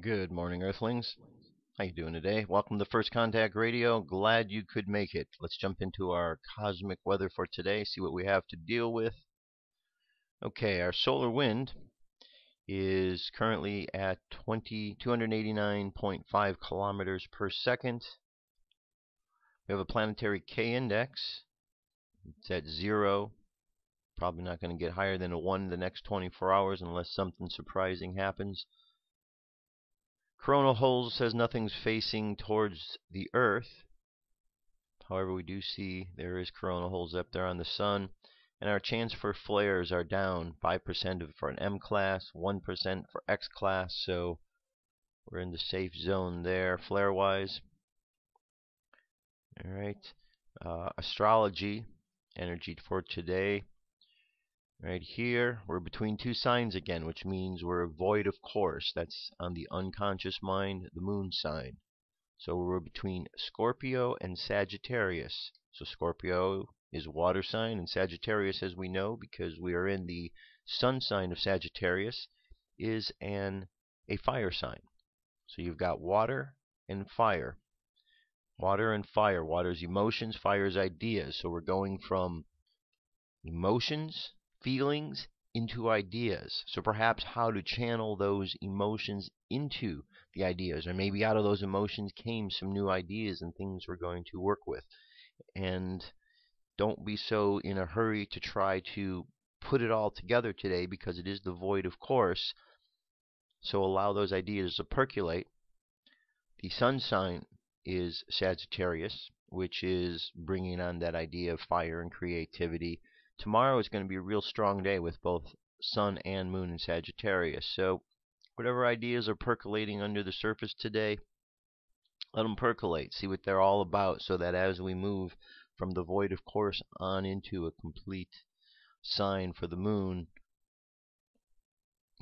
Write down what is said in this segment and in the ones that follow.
Good morning, Earthlings. How you doing today? Welcome to First Contact Radio. Glad you could make it. Let's jump into our cosmic weather for today, see what we have to deal with. Okay, our solar wind is currently at 289.5 kilometers per second. We have a planetary K index. It's at 0. Probably not going to get higher than a 1 in the next 24 hours unless something surprising happens. Coronal holes says nothing's facing towards the Earth. However, we do see there is coronal holes up there on the Sun. And our chance for flares are down 5% for an M class, 1% for X class. So we're in the safe zone there flare-wise. All right. Astrology, energy for today. Right here, we're between two signs again, which means we're void of course. That's on the unconscious mind, the moon sign. So we're between Scorpio and Sagittarius. So Scorpio is water sign, and Sagittarius, as we know, because we are in the sun sign of Sagittarius, is a fire sign. So you've got water and fire. Water and fire. Water's emotions, fire's ideas. So we're going from emotions, feelings into ideas. So perhaps how to channel those emotions into the ideas, or maybe out of those emotions came some new ideas and things we're going to work with. And don't be so in a hurry to try to put it all together today, because it is the void of course. So allow those ideas to percolate. The sun sign is Sagittarius, which is bringing on that idea of fire and creativity. Tomorrow is going to be a real strong day with both Sun and Moon in Sagittarius. So whatever ideas are percolating under the surface today, let them percolate. See what they're all about, so that as we move from the void of course on into a complete sign for the Moon,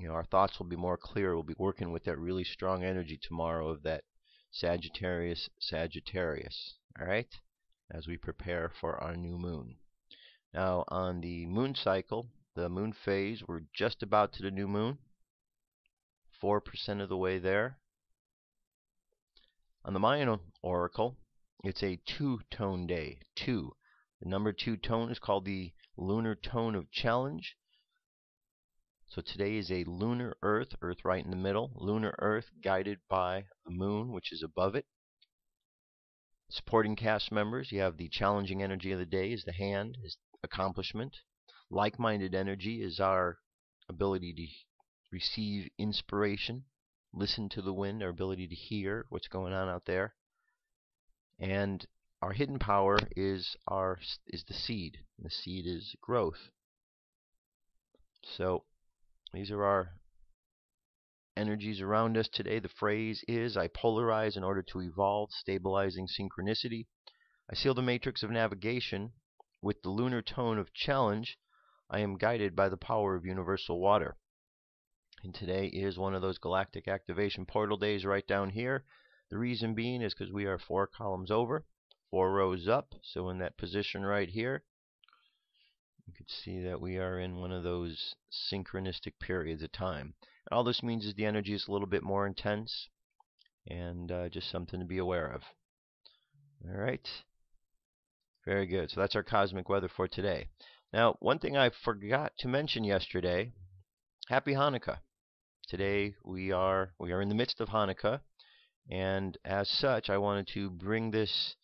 our thoughts will be more clear. We'll be working with that really strong energy tomorrow of that Sagittarius. All right, as we prepare for our new moon. Now, on the moon cycle, the moon phase, we're just about to the new moon, 4% of the way there. On the Mayan Oracle, it's a two-tone day. 2. The number 2 tone is called the lunar tone of challenge. So today is a lunar Earth, Earth right in the middle, lunar Earth guided by the moon, which is above it. Supporting cast members, you have the challenging energy of the day is the hand, is accomplishment. Like-minded energy is our ability to receive inspiration, listen to the wind, our ability to hear what's going on out there. And our hidden power is the seed. And the seed is growth. So these are our energies around us today. The phrase is, I polarize in order to evolve, stabilizing synchronicity. I seal the matrix of navigation with the lunar tone of challenge. I am guided by the power of universal water. And today is one of those galactic activation portal days right down here. The reason being is because we are 4 columns over, 4 rows up. So in that position right here, you can see that we are in one of those synchronistic periods of time. And all this means is the energy is a little bit more intense, and just something to be aware of. All right. Very good. So that's our cosmic weather for today. Now, one thing I forgot to mention yesterday, Happy Hanukkah. Today we are in the midst of Hanukkah, and as such, I wanted to bring this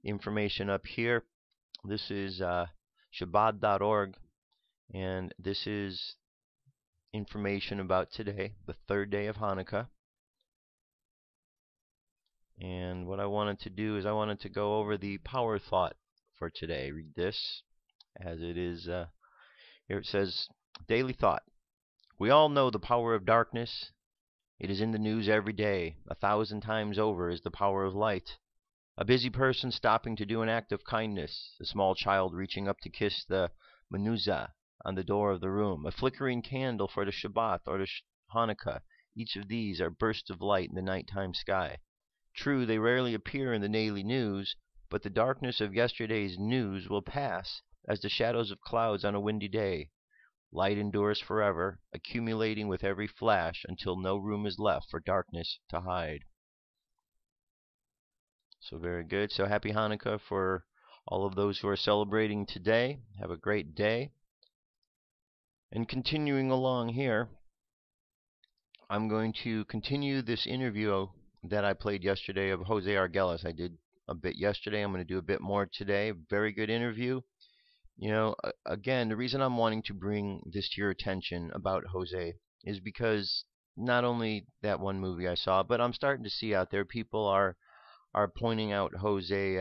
information up here. This is Shabbat.org, and this is information about today, the 3rd day of Hanukkah. And what I wanted to do is I wanted to go over the power thought for today. Read this as it is. Here it says, Daily Thought. We all know the power of darkness. It is in the news every day. 1,000 times over is the power of light. A busy person stopping to do an act of kindness. A small child reaching up to kiss the mezuzah on the door of the room. A flickering candle for the Shabbat or the Hanukkah. Each of these are bursts of light in the nighttime sky. True, they rarely appear in the daily news, but the darkness of yesterday's news will pass as the shadows of clouds on a windy day. Light endures forever, accumulating with every flash until no room is left for darkness to hide. So very good. So happy Hanukkah for all of those who are celebrating today. Have a great day. And continuing along here, I'm going to continue this interview that I played yesterday of Jose Arguelles. I did a bit yesterday. I'm going to do a bit more today. Very good interview. You know, again, the reason I'm wanting to bring this to your attention about Jose is because not only that one movie I saw, but I'm starting to see out there people are pointing out Jose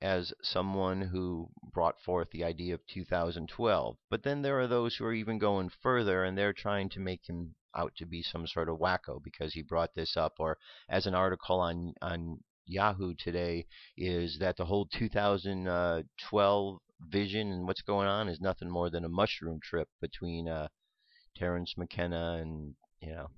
as someone who brought forth the idea of 2012. But then there are those who are even going further, and they're trying to make him out to be some sort of wacko because he brought this up. Or as an article on Yahoo today is that the whole 2012 vision and what's going on is nothing more than a mushroom trip between Terence McKenna and, you know.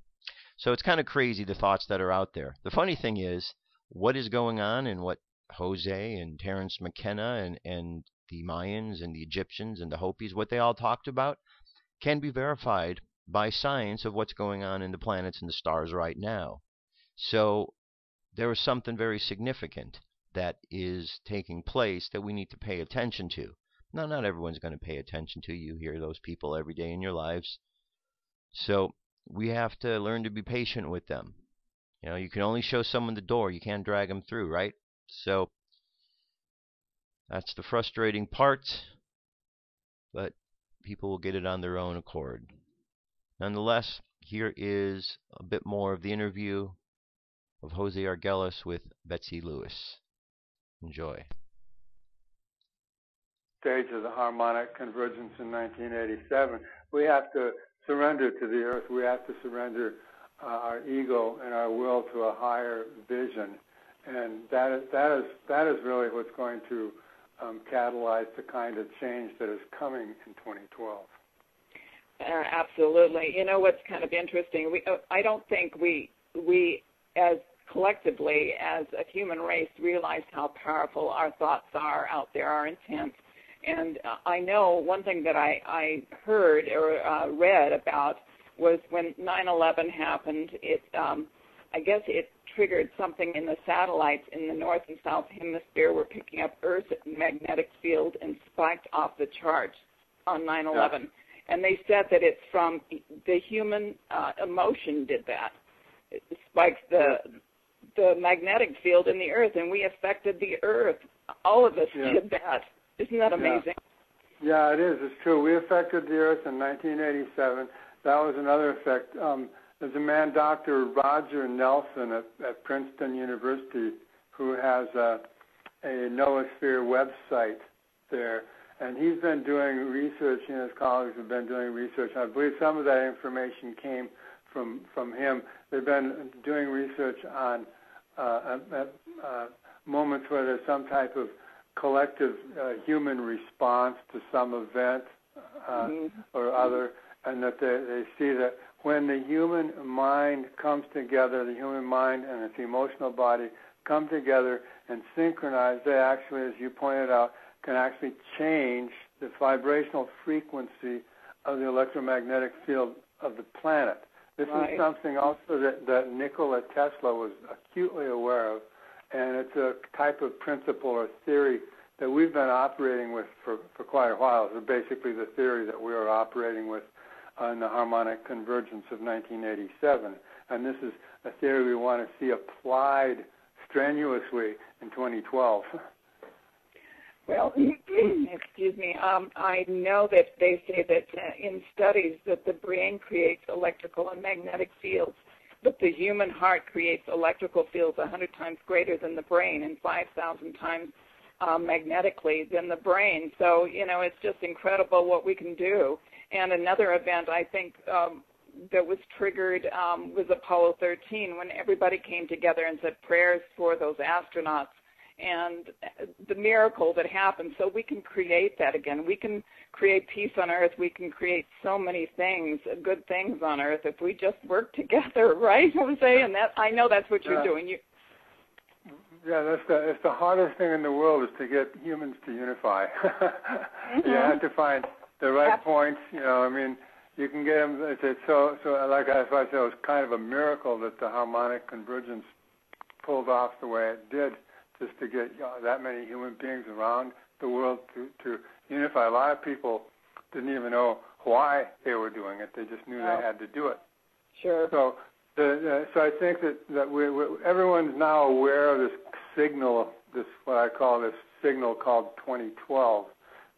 So it's kind of crazy, the thoughts that are out there. The funny thing is, what is going on and what Jose and Terence McKenna and the Mayans and the Egyptians and the Hopis, what they all talked about, can be verified by science of what's going on in the planets and the stars right now. So there is something very significant that is taking place that we need to pay attention to. Now, not everyone's going to pay attention to. You hear those people every day in your lives. So we have to learn to be patient with them. You know, you can only show someone the door. You can't drag them through, right? So that's the frustrating part. But people will get it on their own accord. Nonetheless, here is a bit more of the interview of Jose Arguelles with Betsey Lewis. Enjoy. Stage of the harmonic convergence in 1987, we have to surrender to the earth. We have to surrender our ego and our will to a higher vision, and that is really what's going to catalyze the kind of change that is coming in 2012. Absolutely. You know what's kind of interesting? I don't think we as collectively as a human race realize how powerful our thoughts are out there, our intent. And I know one thing that I heard or read about was when 9/11 happened, I guess it triggered something in the satellites in the north and south hemisphere were picking up Earth's magnetic field and spiked off the charts on 9/11. Yeah. And they said that it's from the human emotion did that. It spiked the magnetic field in the Earth, and we affected the Earth. All of us did that. Isn't that amazing? Yeah, it is. It's true. We affected the Earth in 1987. That was another effect. There's a man, Dr. Roger Nelson at Princeton University, who has a noosphere website there. And he's been doing research, and his colleagues have been doing research. I believe some of that information came from him. They've been doing research on moments where there's some type of collective human response to some event or other, and that they see that when the human mind comes together, the human mind and its emotional body come together and synchronize, they actually, as you pointed out, can actually change the vibrational frequency of the electromagnetic field of the planet. This is something also that Nikola Tesla was acutely aware of, and it's a type of principle or theory that we've been operating with for quite a while. It's basically the theory that we were operating with in the harmonic convergence of 1987. And this is a theory we want to see applied strenuously in 2012. Well, excuse me, I know that they say that in studies that the brain creates electrical and magnetic fields, but the human heart creates electrical fields 100 times greater than the brain and 5,000 times magnetically than the brain. So, you know, it's just incredible what we can do. And another event I think that was triggered was Apollo 13, when everybody came together and said prayers for those astronauts and the miracle that happened. So we can create that again. We can create peace on Earth. We can create so many things, good things on Earth, if we just work together, right, Jose? And that, I know that's what you're doing. Yeah, it's the hardest thing in the world is to get humans to unify. You have to find the right points. You know, I mean, you can get them. So like I said, it was kind of a miracle that the harmonic convergence pulled off the way it did, just to get that many human beings around the world to unify. A lot of people didn't even know why they were doing it. They just knew they had to do it. Sure. So I think that everyone's now aware of this signal, this what I call this signal called 2012.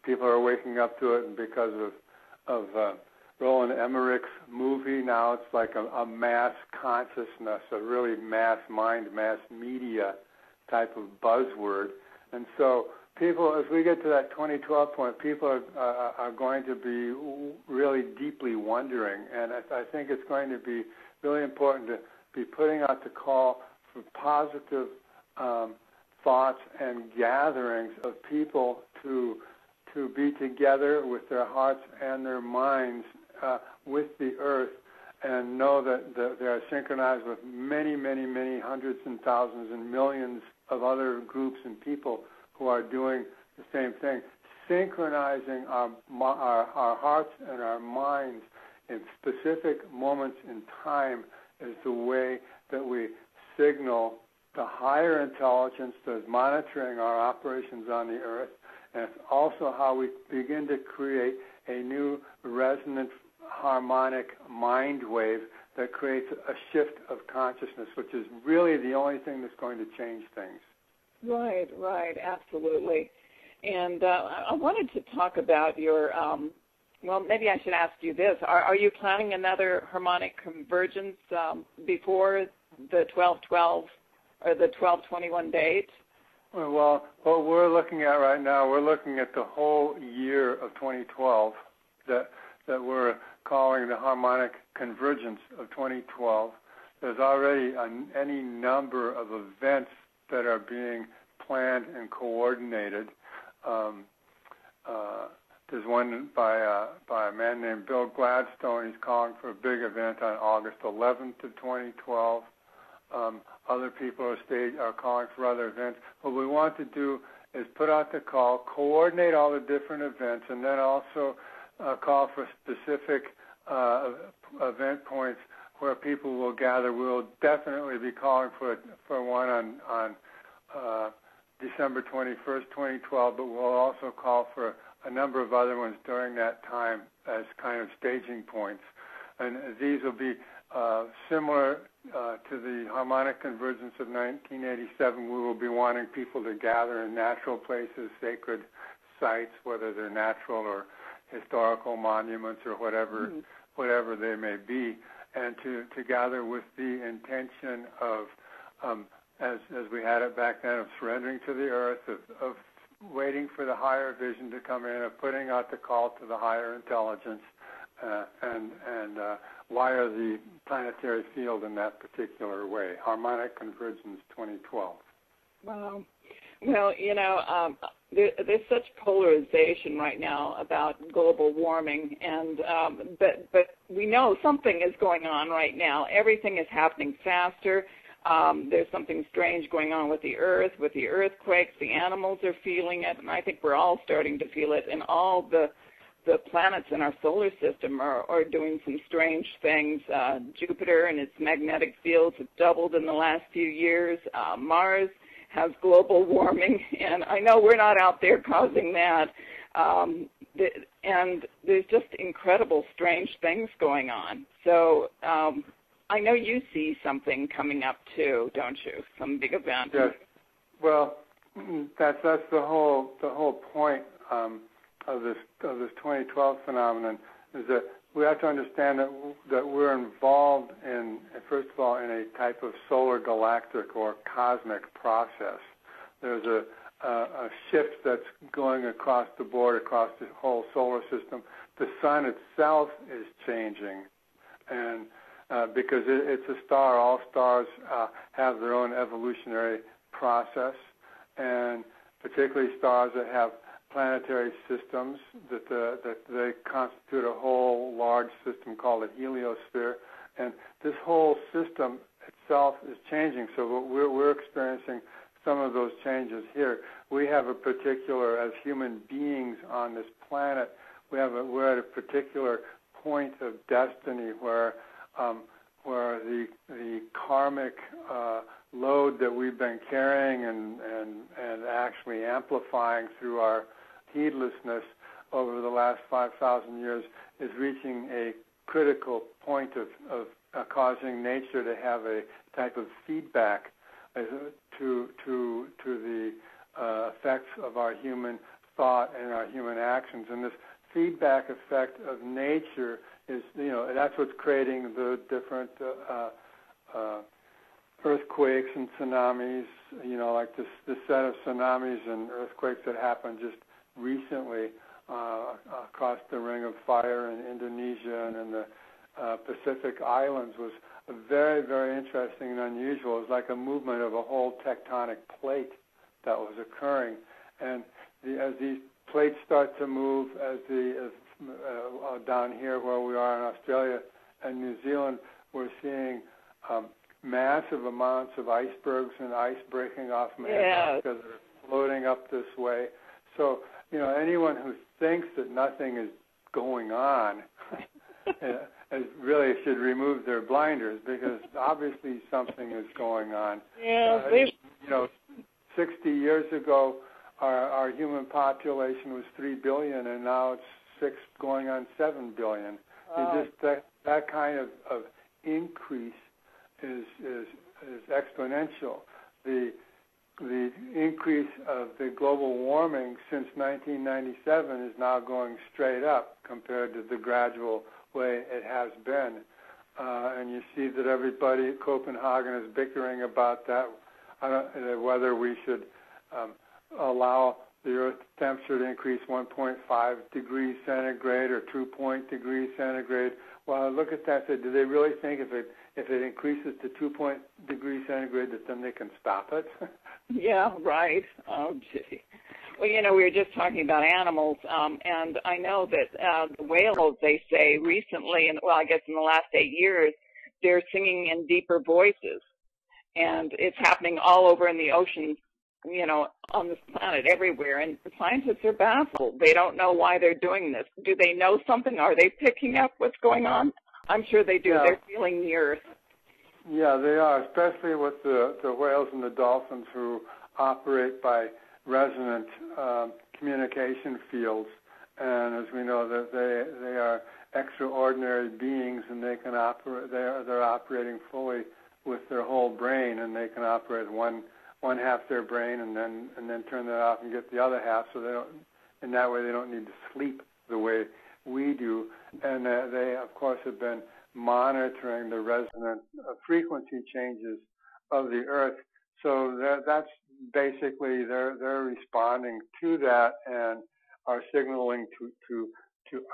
People are waking up to it, and because of Roland Emmerich's movie, now it's like a mass consciousness, a really mass mind, mass media type of buzzword. And so people, as we get to that 2012 point, people are going to be really deeply wondering, and I think it's going to be really important to be putting out the call for positive thoughts and gatherings of people to be together with their hearts and their minds with the earth, and know that they are synchronized with many, many, many hundreds and thousands and millions of other groups and people who are doing the same thing. Synchronizing our hearts and our minds in specific moments in time is the way that we signal the higher intelligence that is monitoring our operations on the earth, and it's also how we begin to create a new resonant harmonic mind wave that creates a shift of consciousness, which is really the only thing that's going to change things. Right, absolutely. And I wanted to talk about your, well, maybe I should ask you this. Are you planning another harmonic convergence before the 12/12 or the 12/21 date? Well, what we're looking at right now, we're looking at the whole year of 2012 that we're calling the harmonic convergence of 2012. There's already any number of events that are being planned and coordinated. There's one by a man named Bill Gladstone. He's calling for a big event on August 11th of 2012. Other people are calling for other events. What we want to do is put out the call, coordinate all the different events, and then also call for specific event points where people will gather. We'll definitely be calling for one on December 21st, 2012, but we'll also call for a number of other ones during that time as kind of staging points. And these will be similar to the harmonic convergence of 1987. We will be wanting people to gather in natural places, sacred sites, whether they're natural or historical monuments or whatever they may be, and to gather with the intention of, as we had it back then, of surrendering to the earth, of waiting for the higher vision to come in, of putting out the call to the higher intelligence, and wire the planetary field in that particular way. Harmonic Convergence 2012. Wow. Well, there's such polarization right now about global warming, and but we know something is going on right now. Everything is happening faster. There's something strange going on with the earth, with the earthquakes. The animals are feeling it, and I think we're all starting to feel it. And all the planets in our solar system are doing some strange things. Jupiter and its magnetic fields have doubled in the last few years. Mars has global warming, and I know we're not out there causing that. And there's just incredible, strange things going on. So I know you see something coming up too, don't you? Some big event. Yes. Well, that's the whole point of this 2012 phenomenon, is that we have to understand that we're involved in, first of all, in a type of solar galactic or cosmic process. There's a shift that's going across the board, across the whole solar system. The sun itself is changing, and because it's a star, all stars have their own evolutionary process, and particularly stars that have planetary systems, that they constitute a whole large system called a heliosphere, and this whole system itself is changing. So we're experiencing some of those changes here. We have a particular, as human beings on this planet, we're at a particular point of destiny where the karmic load that we've been carrying and actually amplifying through our heedlessness over the last 5,000 years is reaching a critical point of causing nature to have a type of feedback to the effects of our human thought and our human actions. And this feedback effect of nature is, that's what's creating the different earthquakes and tsunamis, like this set of tsunamis and earthquakes that happened just recently across the Ring of Fire in Indonesia and in the Pacific Islands was very, very interesting and unusual. It was like a movement of a whole tectonic plate that was occurring. And as these plates start to move, down here where we are in Australia and New Zealand, we're seeing massive amounts of icebergs and ice breaking off mangroves because they're floating up this way. So, anyone who thinks that nothing is going on really should remove their blinders, because obviously something is going on. 60 years ago, our human population was 3 billion, and now it's 6 going on 7 billion. That kind of increase is exponential. The increase of the global warming since 1997 is now going straight up compared to the gradual way it has been. And you see that everybody at Copenhagen is bickering about that, whether we should allow the Earth's temperature to increase 1.5 degrees centigrade or 2 degrees centigrade. Well, I look at that and say, do they really think if it increases to 2 degrees centigrade that then they can stop it? Yeah, right. Oh, gee. Well, we were just talking about animals, and I know that the whales, they say recently, I guess in the last 8 years, they're singing in deeper voices. And it's happening all over in the oceans, on this planet, everywhere. And the scientists are baffled. They don't know why they're doing this. Do they know something? Are they picking up what's going on? I'm sure they do. Yeah. They're feeling the Earth. Yeah, they are, especially with the whales and the dolphins who operate by resonant communication fields. And as we know, that they are extraordinary beings, and they can operate. They're operating fully with their whole brain, and they can operate one half their brain and then turn that off and get the other half. So they don't. In that way, they don't need to sleep the way we do. And they, of course, have been monitoring the resonant frequency changes of the Earth. So that's basically they're responding to that and are signaling to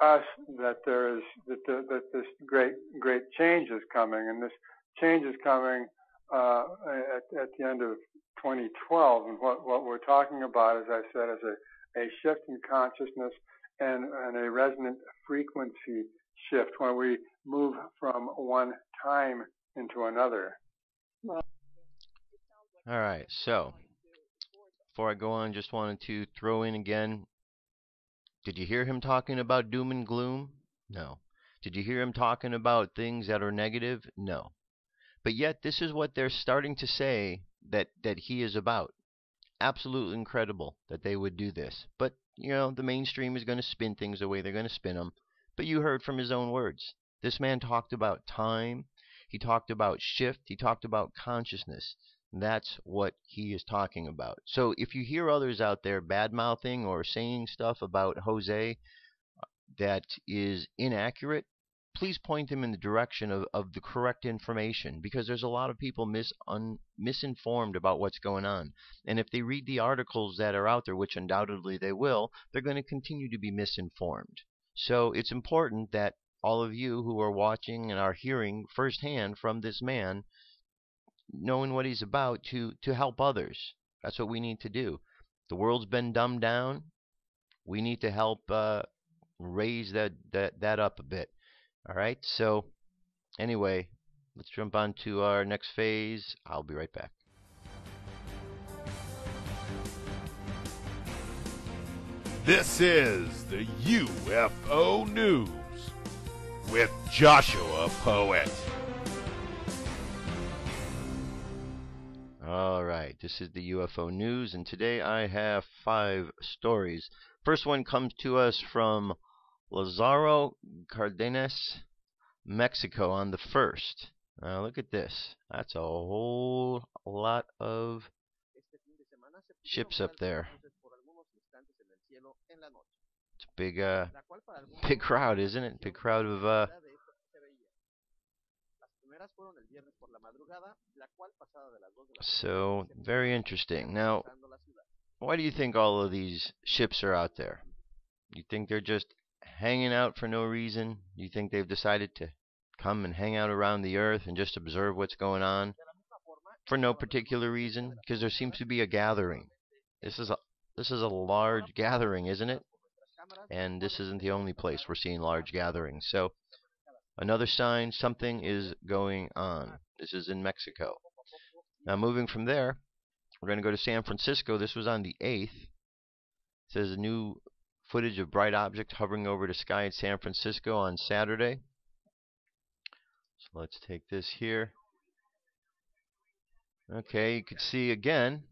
us that that this great change is coming, and this change is coming at the end of 2012. And what we're talking about, as I said, is a shift in consciousness and a resonant frequency shift when we move from one time into another. All right, so before I go on, just wanted to throw in again, did you hear him talking about doom and gloom? No. Did you hear him talking about things that are negative? No. But yet this is what they're starting to say that he is about. Absolutely incredible that they would do this. But, the mainstream is going to spin things the way they're going to spin them. But you heard from his own words. This man talked about time. He talked about shift. He talked about consciousness. That's what he is talking about. So if you hear others out there bad-mouthing or saying stuff about Jose that is inaccurate, please point them in the direction of the correct information, because there's a lot of people misinformed about what's going on. And if they read the articles that are out there, which undoubtedly they will, they're going to continue to be misinformed. So it's important that all of you who are watching and are hearing firsthand from this man, knowing what he's about, to help others. That's what we need to do. The world's been dumbed down. We need to help raise that up a bit. All right, so anyway, let's jump on to our next phase. I'll be right back. This is the UFO News with Joshua Poet. All right, this is the UFO News, and today I have 5 stories. First one comes to us from Lázaro Cárdenas, Mexico on the 1st. Now look at this. That's a whole lot of ships up there. It's a big crowd, isn't it? Big crowd of So very interesting. Now, why do you think all of these ships are out there? You think they're just hanging out for no reason? You think they've decided to come and hang out around the earth and just observe what's going on for no particular reason? Because there seems to be a gathering. This is a large gathering, isn't it? And this isn't the only place we're seeing large gatherings. So another sign something is going on. This is in Mexico. Now moving from there, we're going to go to San Francisco. This was on the 8th. It says new footage of bright object hovering over the sky in San Francisco on Saturday. So let's take this here. Okay, you can see again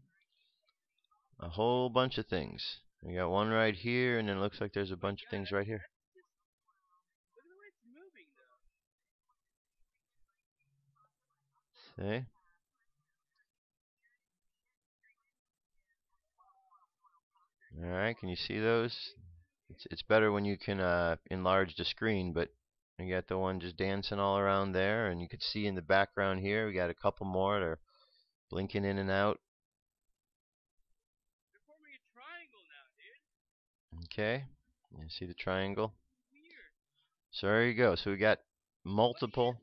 a whole bunch of things. We got one right here, and then it looks like there's a bunch of things right here. See? Alright, can you see those? It's better when you can enlarge the screen, but you got the one just dancing all around there, and you can see in the background here, we got a couple more that are blinking in and out. Okay, you see the triangle? So there you go. So we got multiple.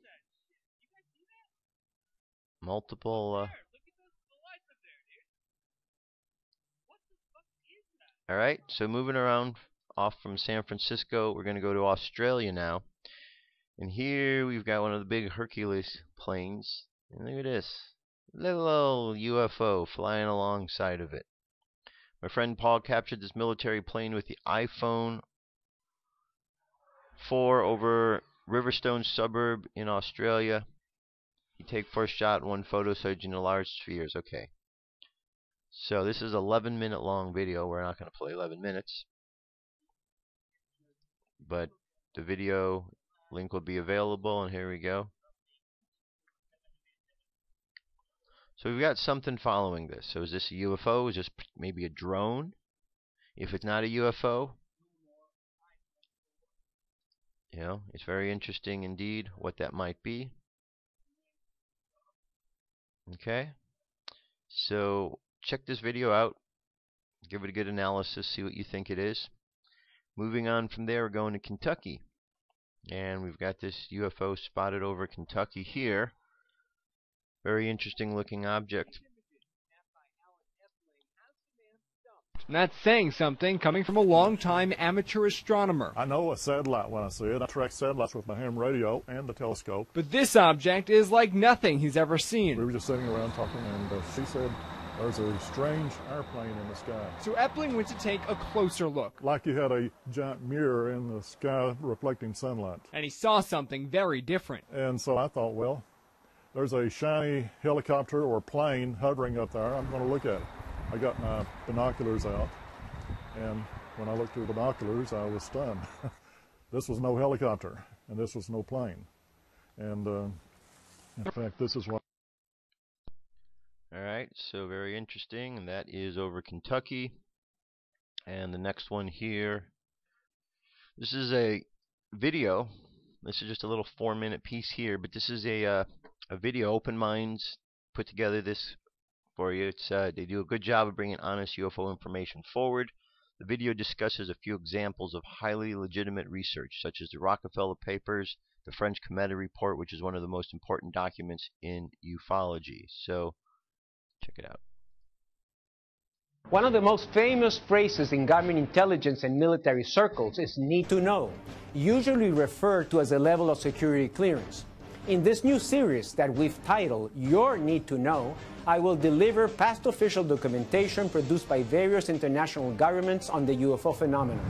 Alright, so moving around off from San Francisco, we're going to go to Australia now. And here we've got one of the big Hercules planes. And look at this. Little old UFO flying alongside of it. My friend Paul captured this military plane with the iPhone 4 over Riverstone suburb in Australia. You take first shot, one photo, surging in large spheres. Okay. So this is an 11-minute long video. We're not going to play 11 minutes. But the video link will be available, and here we go. So we've got something following this. So is this a UFO? Is this maybe a drone? If it's not a UFO, you know, it's very interesting indeed what that might be. Okay. So check this video out. Give it a good analysis. See what you think it is. Moving on from there, we're going to Kentucky. And we've got this UFO spotted over Kentucky here. Very interesting looking object. And that's saying something coming from a long-time amateur astronomer. I know a satellite when I see it. I track satellites with my ham radio and the telescope. But this object is like nothing he's ever seen. We were just sitting around talking, and she said there's a strange airplane in the sky. So Epling went to take a closer look. Like you had a giant mirror in the sky reflecting sunlight. And he saw something very different. And so I thought, well, there's a shiny helicopter or plane hovering up there. I'm going to look at it. I got my binoculars out, and when I looked through the binoculars, I was stunned. This was no helicopter, and this was no plane. And in fact, this is what... Alright, so very interesting, and that is over Kentucky. And the next one here, this is a video. This is just a little 4-minute piece here, but this is a video. Open Minds put together this for you. It's they do a good job of bringing honest UFO information forward. The video discusses a few examples of highly legitimate research, such as the Rockefeller Papers, the French Cometa Report, which is one of the most important documents in ufology. So, check it out. One of the most famous phrases in government intelligence and military circles is need to know, usually referred to as a level of security clearance. In this new series that we've titled Your Need to Know, I will deliver past official documentation produced by various international governments on the UFO phenomenon.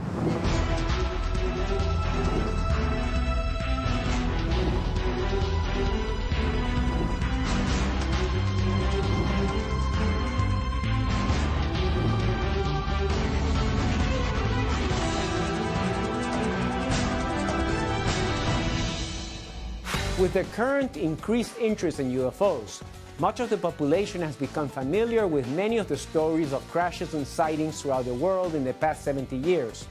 With the current increased interest in UFOs, much of the population has become familiar with many of the stories of crashes and sightings throughout the world in the past 70 years.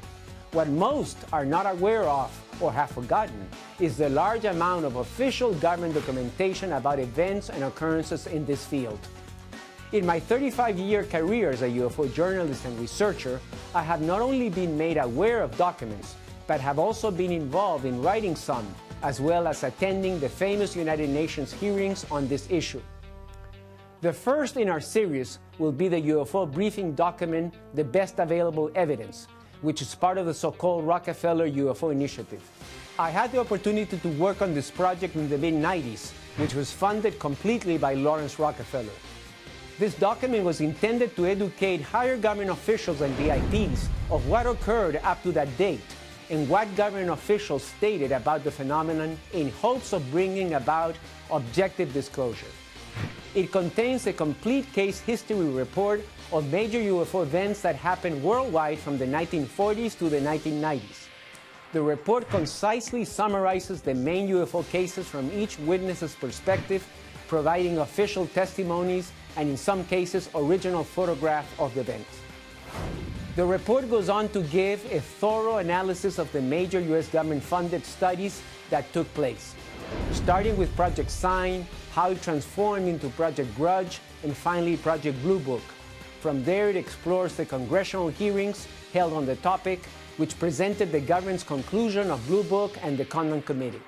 What most are not aware of or have forgotten is the large amount of official government documentation about events and occurrences in this field. In my 35-year career as a UFO journalist and researcher, I have not only been made aware of documents, but have also been involved in writing some, as well as attending the famous United Nations hearings on this issue. The first in our series will be the UFO briefing document, The Best Available Evidence, which is part of the so-called Rockefeller UFO Initiative. I had the opportunity to work on this project in the mid-90s, which was funded completely by Lawrence Rockefeller. This document was intended to educate higher government officials and VIPs of what occurred up to that date, and what government officials stated about the phenomenon in hopes of bringing about objective disclosure. It contains a complete case history report of major UFO events that happened worldwide from the 1940s to the 1990s. The report concisely summarizes the main UFO cases from each witness's perspective, providing official testimonies and in some cases original photographs of the events. The report goes on to give a thorough analysis of the major U.S. government-funded studies that took place, starting with Project Sign, how it transformed into Project Grudge, and finally Project Blue Book. From there, it explores the congressional hearings held on the topic, which presented the government's conclusion of Blue Book and the Condon Committee.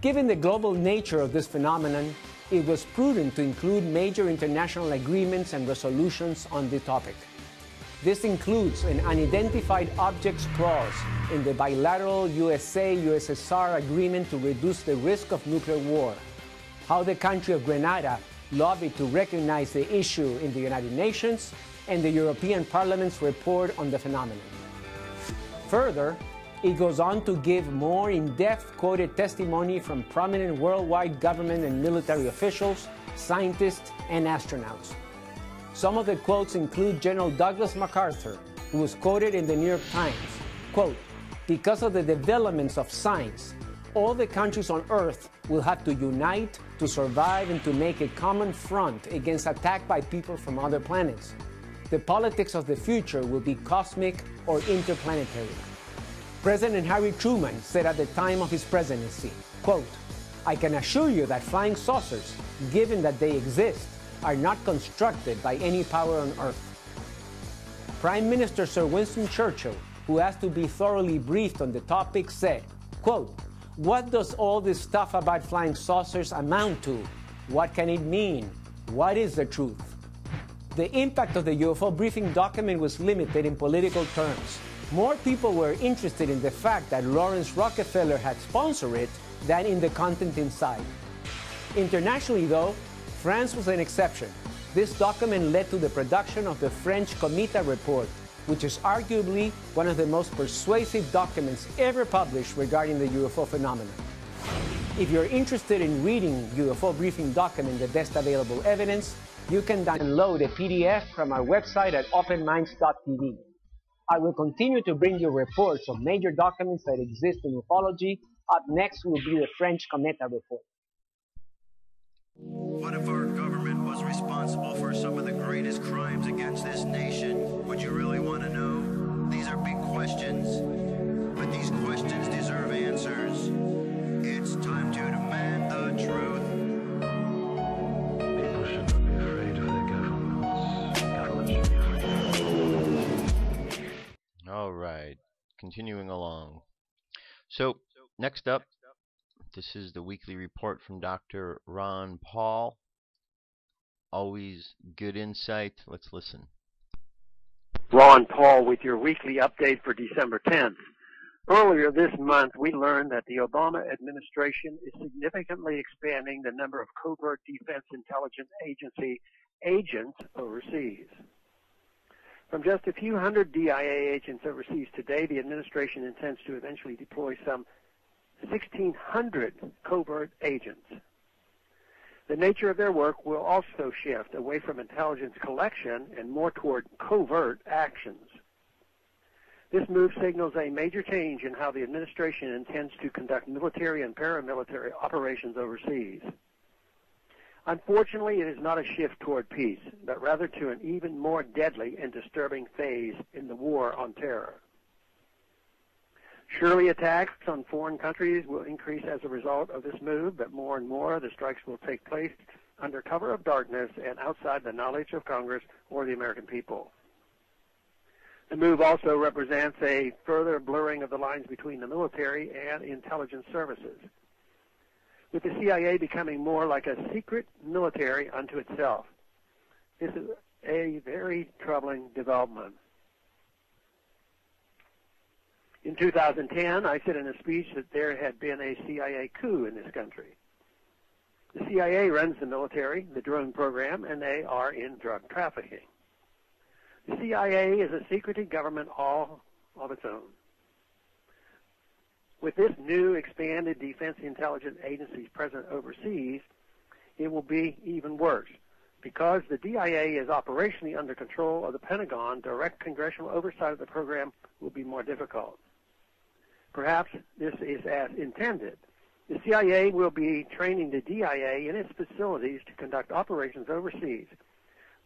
Given the global nature of this phenomenon, it was prudent to include major international agreements and resolutions on the topic. This includes an unidentified objects clause in the bilateral USA-USSR agreement to reduce the risk of nuclear war, how the country of Grenada lobbied to recognize the issue in the United Nations, and the European Parliament's report on the phenomenon. Further, it goes on to give more in-depth quoted testimony from prominent worldwide government and military officials, scientists, and astronauts. Some of the quotes include General Douglas MacArthur, who was quoted in the New York Times, quote, "Because of the developments of science, all the countries on Earth will have to unite to survive and to make a common front against attack by people from other planets. The politics of the future will be cosmic or interplanetary." President Harry Truman said at the time of his presidency, quote, "I can assure you that flying saucers, given that they exist, are not constructed by any power on Earth." Prime Minister Sir Winston Churchill, who asked to be thoroughly briefed on the topic, said, quote, "What does all this stuff about flying saucers amount to? What can it mean? What is the truth?" The impact of the UFO briefing document was limited in political terms. More people were interested in the fact that Lawrence Rockefeller had sponsored it than in the content inside. Internationally, though, France was an exception. This document led to the production of the French Comita report, which is arguably one of the most persuasive documents ever published regarding the UFO phenomenon. If you're interested in reading UFO briefing document, The Best Available Evidence, you can download a PDF from our website at openminds.tv. I will continue to bring you reports of major documents that exist in ufology. Up next will be the French Cometa report. What if our government was responsible for some of the greatest crimes against this nation? Would you really want to know? These are big questions, but these questions deserve answers. It's time to demand the truth. People shouldn't be afraid of their governments. Governments should be afraid. All right, continuing along. So, next up, this is the weekly report from Dr. Ron Paul. Always good insight. Let's listen. Ron Paul with your weekly update for December 10th. Earlier this month, we learned that the Obama administration is significantly expanding the number of covert defense intelligence agency agents overseas. From just a few hundred DIA agents overseas today, the administration intends to eventually deploy some 1,600 covert agents. The nature of their work will also shift away from intelligence collection and more toward covert actions. This move signals a major change in how the administration intends to conduct military and paramilitary operations overseas. Unfortunately, it is not a shift toward peace, but rather to an even more deadly and disturbing phase in the war on terror. Surely attacks on foreign countries will increase as a result of this move, but more and more the strikes will take place under cover of darkness and outside the knowledge of Congress or the American people. The move also represents a further blurring of the lines between the military and intelligence services, with the CIA becoming more like a secret military unto itself. This is a very troubling development. In 2010, I said in a speech that there had been a CIA coup in this country. The CIA runs the military, the drone program, and they are in drug trafficking. The CIA is a secretive government all of its own. With this new expanded defense intelligence agencies present overseas, it will be even worse. Because the DIA is operationally under control of the Pentagon, direct congressional oversight of the program will be more difficult. Perhaps this is as intended. The CIA will be training the DIA in its facilities to conduct operations overseas.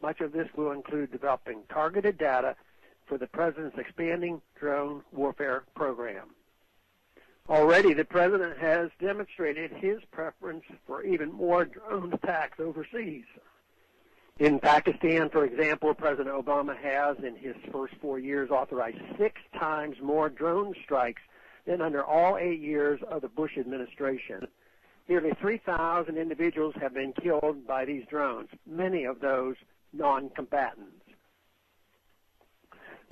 Much of this will include developing targeted data for the President's expanding drone warfare program. Already, the President has demonstrated his preference for even more drone attacks overseas. In Pakistan, for example, President Obama has, in his first 4 years, authorized 6 times more drone strikes than under all 8 years of the Bush administration. Nearly 3,000 individuals have been killed by these drones, many of those non-combatants.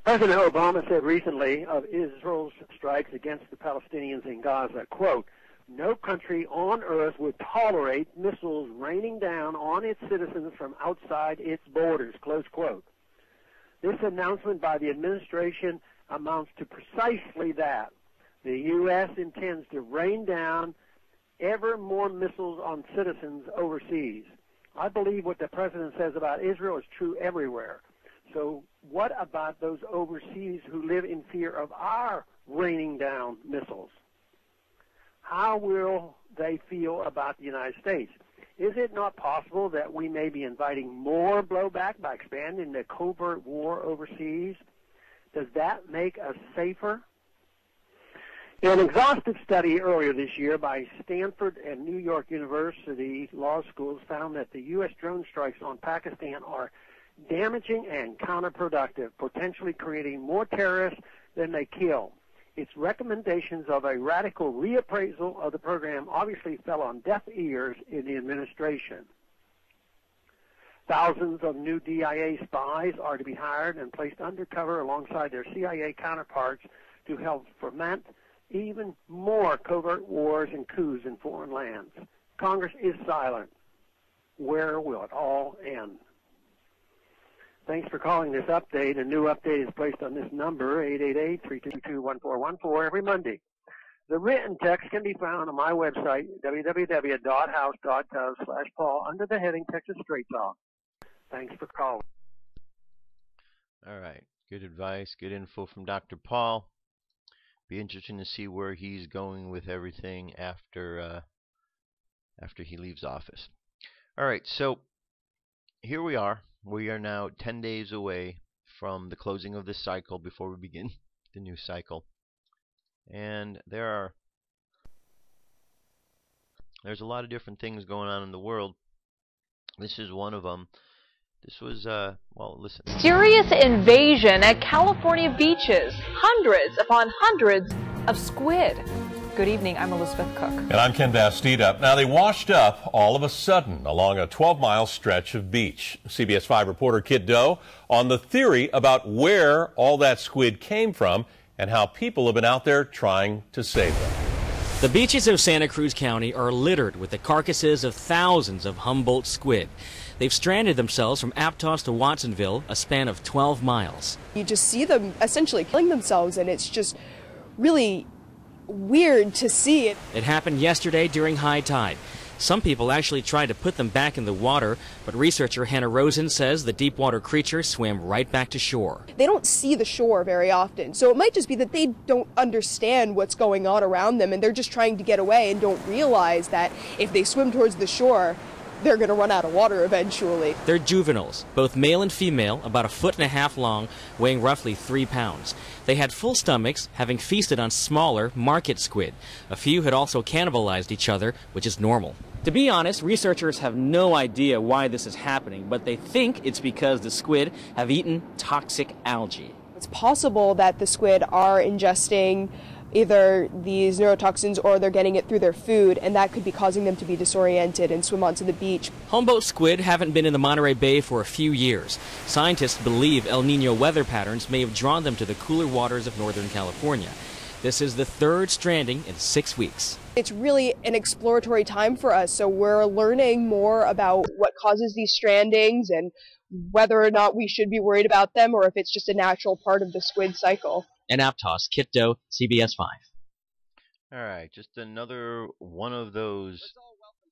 President Obama said recently of Israel's strikes against the Palestinians in Gaza, quote, "No country on earth would tolerate missiles raining down on its citizens from outside its borders," close quote. This announcement by the administration amounts to precisely that. The U.S. intends to rain down ever more missiles on citizens overseas. I believe what the President says about Israel is true everywhere. So what about those overseas who live in fear of our raining down missiles? How will they feel about the United States? Is it not possible that we may be inviting more blowback by expanding the covert war overseas? Does that make us safer? An exhaustive study earlier this year by Stanford and New York University law schools found that the U.S. drone strikes on Pakistan are damaging and counterproductive, potentially creating more terrorists than they kill. Its recommendations of a radical reappraisal of the program obviously fell on deaf ears in the administration. Thousands of new DIA spies are to be hired and placed undercover alongside their CIA counterparts to help foment even more covert wars and coups in foreign lands. Congress is silent. Where will it all end? Thanks for calling this update. A new update is placed on this number, 888-322-1414, every Monday. The written text can be found on my website, www.house.gov/Paul, under the heading Texas Straight Talk. Thanks for calling. All right. Good advice, good info from Dr. Paul. Be interesting to see where he's going with everything after he leaves office. All right, so here we are. We are now 10 days away from the closing of this cycle before we begin the new cycle. And there's a lot of different things going on in the world. This is one of them. This was, well, listen. Serious invasion at California beaches. Hundreds upon hundreds of squid. Good evening, I'm Elizabeth Cook. And I'm Ken Bastida. Now, they washed up all of a sudden along a 12-mile stretch of beach. CBS 5 reporter Kit Doe on the theory about where all that squid came from and how people have been out there trying to save them. The beaches of Santa Cruz County are littered with the carcasses of thousands of Humboldt squid. They've stranded themselves from Aptos to Watsonville, a span of 12 miles. You just see them essentially killing themselves, and it's just really weird to see it. It happened yesterday during high tide. Some people actually tried to put them back in the water, but researcher Hannah Rosen says the deep water creatures swam right back to shore. They don't see the shore very often, so it might just be that they don't understand what's going on around them, and they're just trying to get away and don't realize that if they swim towards the shore, they're going to run out of water eventually. They're juveniles, both male and female, about 1.5 feet long, weighing roughly 3 pounds. They had full stomachs, having feasted on smaller market squid. A few had also cannibalized each other, which is normal. To be honest, researchers have no idea why this is happening, but they think it's because the squid have eaten toxic algae. It's possible that the squid are ingesting either these neurotoxins or they're getting it through their food, and that could be causing them to be disoriented and swim onto the beach. Humboldt squid haven't been in the Monterey Bay for a few years. Scientists believe El Nino weather patterns may have drawn them to the cooler waters of Northern California. This is the third stranding in 6 weeks. It's really an exploratory time for us, so we're learning more about what causes these strandings and whether or not we should be worried about them or if it's just a natural part of the squid cycle. And Aptos, Kit Doe, CBS 5. All right, just another one of those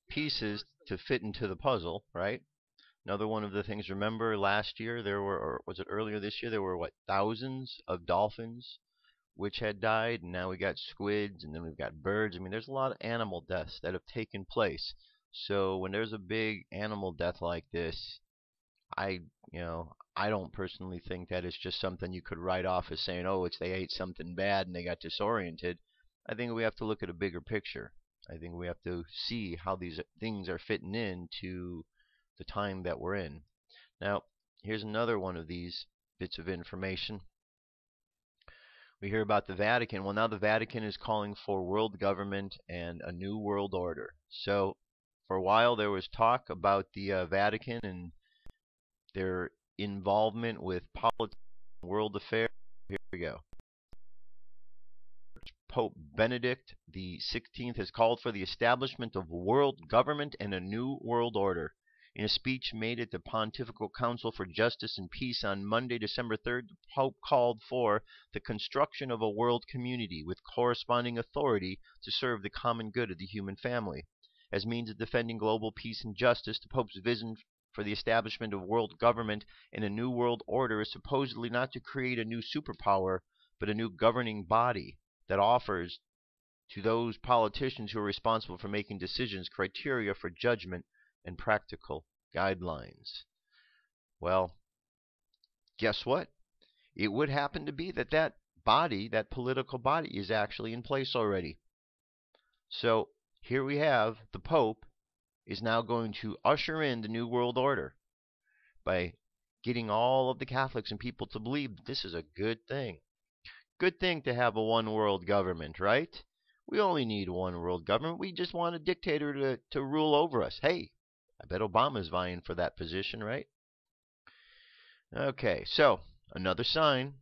pieces to fit into the puzzle, right? Another one of the things, remember last year there were, or was it earlier this year, there were, what, thousands of dolphins which had died, and now we got squids, and then we've got birds. I mean, there's a lot of animal deaths that have taken place. So when there's a big animal death like this, I don't personally think that it's just something you could write off as saying, oh, they ate something bad and they got disoriented. I think we have to look at a bigger picture. I think we have to see how these things are fitting into the time that we're in. Now, here's another one of these bits of information. We hear about the Vatican. Well, now the Vatican is calling for world government and a new world order. So for a while there was talk about the Vatican and their involvement with politics and world affairs. Here we go. Pope Benedict the 16th has called for the establishment of world government and a new world order. In a speech made at the Pontifical Council for Justice and Peace on Monday, December 3rd, the Pope called for the construction of a world community with corresponding authority to serve the common good of the human family. As means of defending global peace and justice, the Pope's vision for the establishment of world government and a new world order is supposedly not to create a new superpower, but a new governing body that offers to those politicians who are responsible for making decisions criteria for judgment and practical guidelines. Well, guess what? It would happen to be that body, that political body, is actually in place already. So here we have the Pope is now going to usher in the New World Order by getting all of the Catholics and people to believe that this is a good thing. Good thing to have a one world government, right? We only need one world government. We just want a dictator to rule over us. Hey, I bet Obama's vying for that position, right? Okay, so another sign.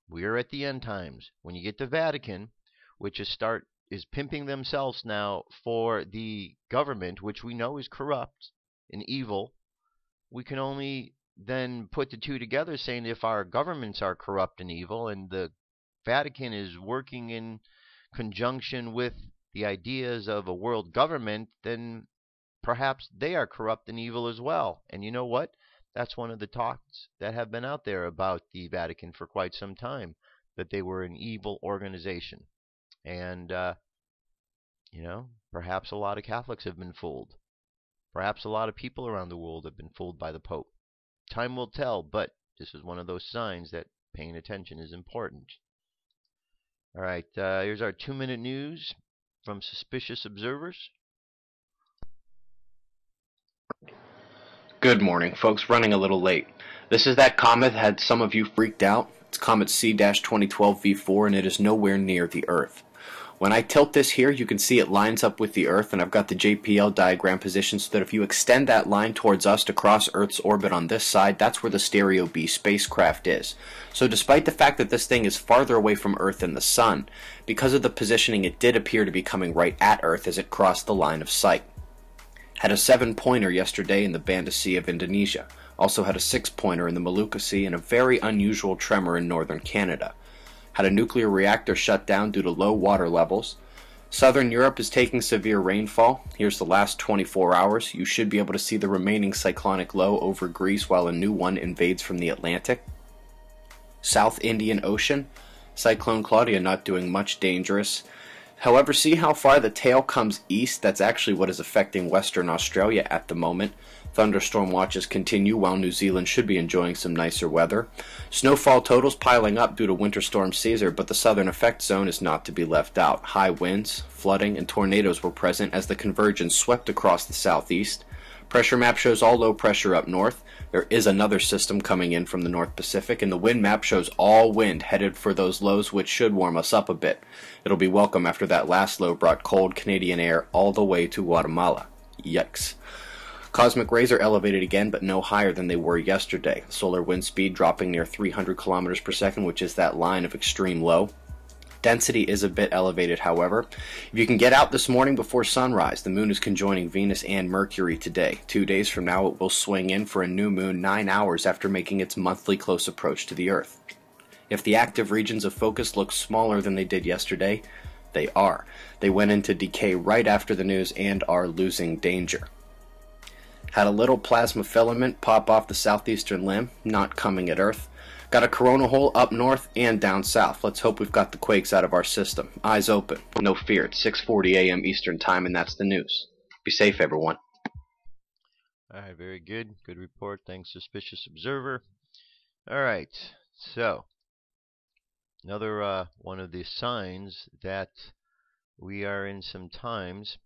We are at the end times. When you get the Vatican, which is pimping themselves now for the government, which we know is corrupt and evil, we can only then put the two together, saying if our governments are corrupt and evil and the Vatican is working in conjunction with the ideas of a world government, then perhaps they are corrupt and evil as well. And you know what? That's one of the talks that have been out there about the Vatican for quite some time, that they were an evil organization. And, perhaps a lot of Catholics have been fooled. Perhaps a lot of people around the world have been fooled by the Pope. Time will tell, but this is one of those signs that paying attention is important. All right, here's our 2-minute news from Suspicious Observers. Good morning, folks. Running a little late. This is that comet that had some of you freaked out. It's Comet C-2012 V4, and it is nowhere near the Earth. When I tilt this here, you can see it lines up with the Earth, and I've got the JPL diagram positioned so that if you extend that line towards us to cross Earth's orbit on this side, that's where the Stereo B spacecraft is. So despite the fact that this thing is farther away from Earth than the Sun, because of the positioning, it did appear to be coming right at Earth as it crossed the line of sight. Had a 7-pointer yesterday in the Banda Sea of Indonesia. Also had a 6-pointer in the Molucca Sea and a very unusual tremor in northern Canada. Had a nuclear reactor shut down due to low water levels. Southern Europe is taking severe rainfall. Here's the last 24 hours. You should be able to see the remaining cyclonic low over Greece while a new one invades from the Atlantic. South Indian Ocean. Cyclone Claudia not doing much dangerous. However, see how far the tail comes east? That's actually what is affecting Western Australia at the moment. Thunderstorm watches continue while New Zealand should be enjoying some nicer weather. Snowfall totals piling up due to Winter Storm Caesar, but the southern effect zone is not to be left out. High winds, flooding, and tornadoes were present as the convergence swept across the southeast. Pressure map shows all low pressure up north. There is another system coming in from the North Pacific, and the wind map shows all wind headed for those lows, which should warm us up a bit. It'll be welcome after that last low brought cold Canadian air all the way to Guatemala. Yikes. Cosmic rays are elevated again, but no higher than they were yesterday. Solar wind speed dropping near 300 kilometers per second, which is that line of extreme low. Density is a bit elevated, however. If you can get out this morning before sunrise, the moon is conjoining Venus and Mercury today. 2 days from now, it will swing in for a new moon 9 hours after making its monthly close approach to the Earth. If the active regions of focus look smaller than they did yesterday, they are. They went into decay right after the news and are losing danger. Had a little plasma filament pop off the southeastern limb, not coming at Earth. Got a corona hole up north and down south. Let's hope we've got the quakes out of our system. Eyes open. No fear. It's 6:40 a.m. Eastern Time, and that's the news. Be safe, everyone. All right, very good. Good report. Thanks, Suspicious Observer. All right, so another one of the signs that we are in some times.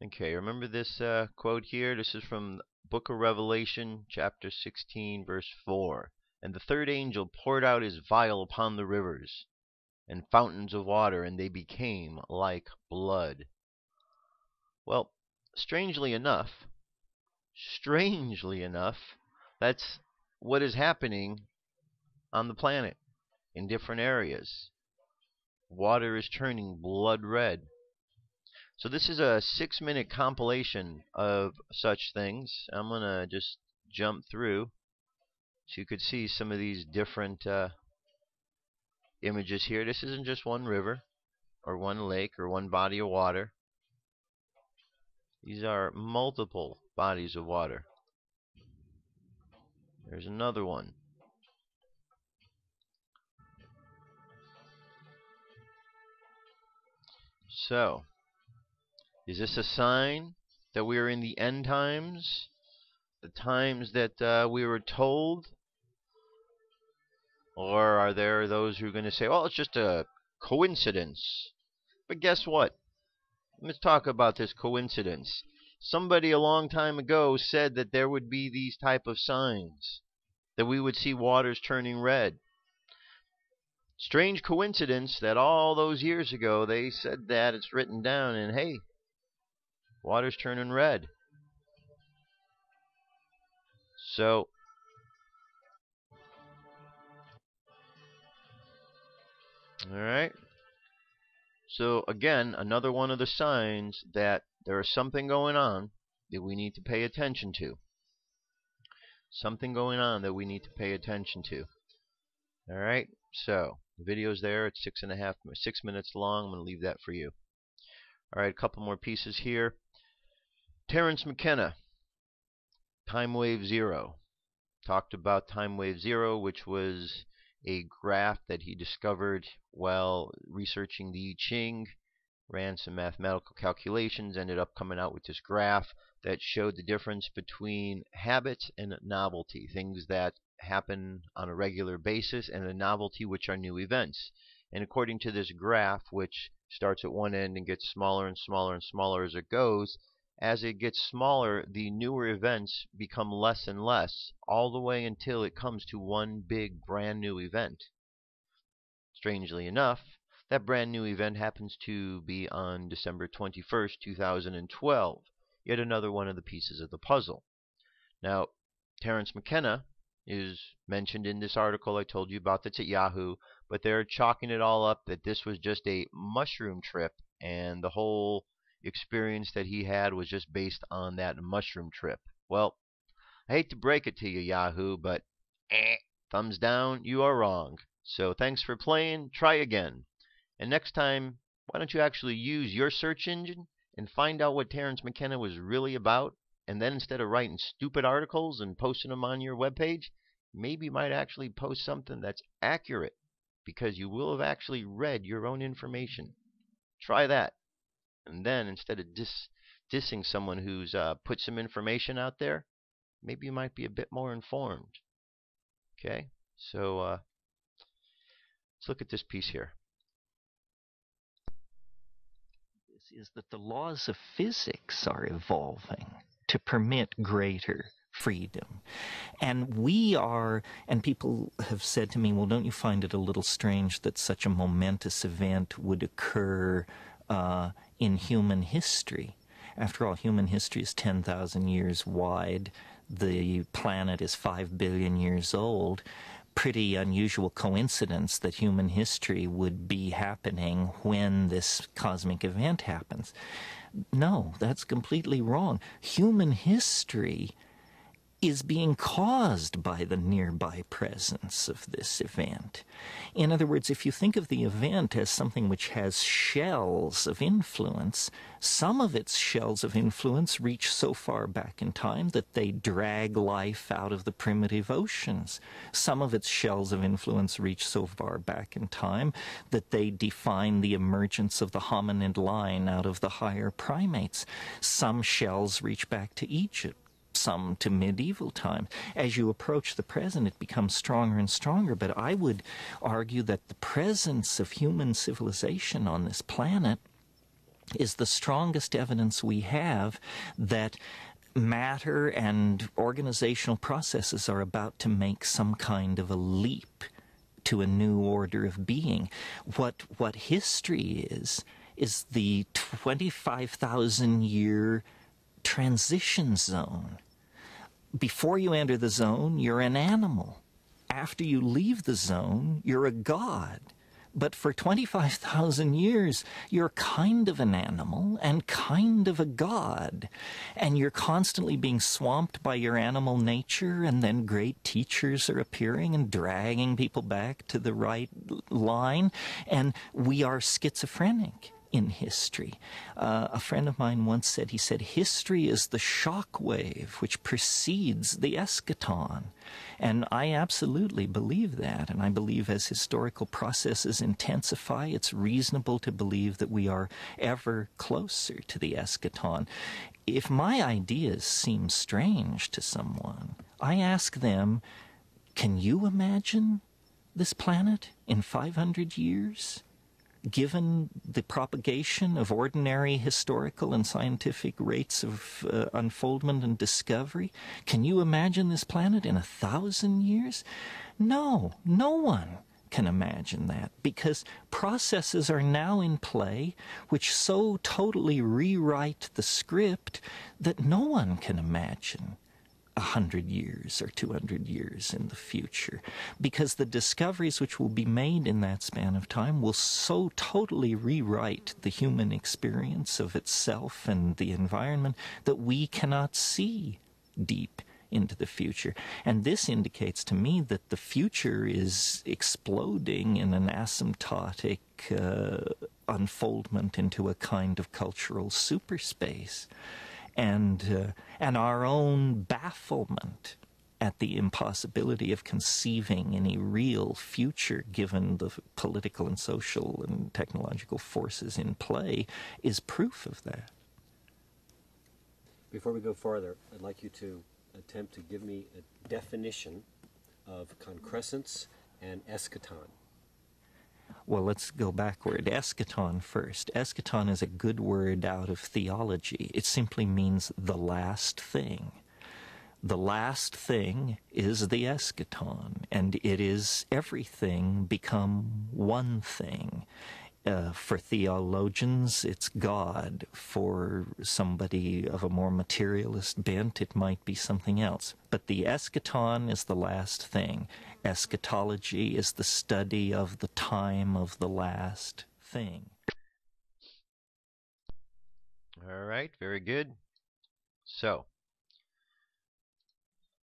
Okay, remember this quote here? This is from Book of Revelation, chapter 16, verse 4. And the third angel poured out his vial upon the rivers and fountains of water, and they became like blood. Well, strangely enough, that's what is happening on the planet in different areas. Water is turning blood red. So this is a 6-minute compilation of such things. I'm going to just jump through so you could see some of these different images here. This isn't just one river or one lake or one body of water. These are multiple bodies of water. There's another one. So, is this a sign that we are in the end times? The times that we were told? Or are there those who are going to say, well, it's just a coincidence? But guess what? Let's talk about this coincidence. Somebody a long time ago said that there would be these type of signs, that we would see waters turning red. Strange coincidence that all those years ago they said that. It's written down, and hey, water's turning red. So, all right. So again, another one of the signs that there is something going on that we need to pay attention to. Something going on that we need to pay attention to. All right. So the video's there. It's 6 minutes long. I'm going to leave that for you. All right. A couple more pieces here. Terence McKenna, Time Wave Zero. Talked about Time Wave Zero, which was a graph that he discovered while researching the I Ching. Ran some mathematical calculations, ended up coming out with this graph that showed the difference between habits and novelty, things that happen on a regular basis, and a novelty, which are new events. And according to this graph, which starts at one end and gets smaller and smaller and smaller as it gets smaller, the newer events become less and less, all the way until it comes to one big brand new event. Strangely enough, That brand new event happens to be on December 21st, 2012. Yet another one of the pieces of the puzzle. Now, Terence McKenna is mentioned in this article I told you about that's at Yahoo, but they're chalking it all up that this was just a mushroom trip, and the whole experience that he had was just based on that mushroom trip. Well, I hate to break it to you, Yahoo, but thumbs down, you are wrong. So thanks for playing, try again. And next time, why don't you actually use your search engine and find out what Terence McKenna was really about? And then instead of writing stupid articles and posting them on your webpage, maybe you might actually post something that's accurate, because you will have actually read your own information. Try that. And then instead of dissing someone who's put some information out there, maybe you might be a bit more informed. Okay? So let's look at this piece here. Is that the laws of physics are evolving to permit greater freedom. And we are, and people have said to me, well, don't you find it a little strange that such a momentous event would occur in human history? After all, human history is 10,000 years wide. The planet is 5 billion years old. Pretty unusual coincidence that human history would be happening when this cosmic event happens. No, that's completely wrong. Human history is being caused by the nearby presence of this event. In other words, if you think of the event as something which has shells of influence, some of its shells of influence reach so far back in time that they drag life out of the primitive oceans. Some of its shells of influence reach so far back in time that they define the emergence of the hominid line out of the higher primates. Some shells reach back to Egypt, some to medieval times. As you approach the present, it becomes stronger and stronger, but I would argue that the presence of human civilization on this planet is the strongest evidence we have that matter and organizational processes are about to make some kind of a leap to a new order of being. What history is the 25,000-year transition zone. Before you enter the zone, you're an animal. After you leave the zone, you're a god. But for 25,000 years, you're kind of an animal and kind of a god. And you're constantly being swamped by your animal nature, and then great teachers are appearing and dragging people back to the right line. And we are schizophrenic in history. A friend of mine once said, he said, history is the shock wave which precedes the eschaton. And I absolutely believe that. And I believe as historical processes intensify, it's reasonable to believe that we are ever closer to the eschaton. If my ideas seem strange to someone, I ask them, can you imagine this planet in 500 years? Given the propagation of ordinary historical and scientific rates of unfoldment and discovery, can you imagine this planet in 1,000 years? No, no one can imagine that, because processes are now in play which so totally rewrite the script that no one can imagine 100 years or 200 years in the future, because the discoveries which will be made in that span of time will so totally rewrite the human experience of itself and the environment that we cannot see deep into the future. And this indicates to me that the future is exploding in an asymptotic unfoldment into a kind of cultural superspace. And our own bafflement at the impossibility of conceiving any real future given the political and social and technological forces in play is proof of that. Before we go farther, I'd like you to attempt to give me a definition of concrescence and eschaton. Well, let's go backward. Eschaton first. Eschaton is a good word out of theology. It simply means the last thing. The last thing is the eschaton, and it is everything become one thing. For theologians, it's God. For somebody of a more materialist bent, it might be something else. But the eschaton is the last thing. Eschatology is the study of the time of the last thing. All right, very good. So,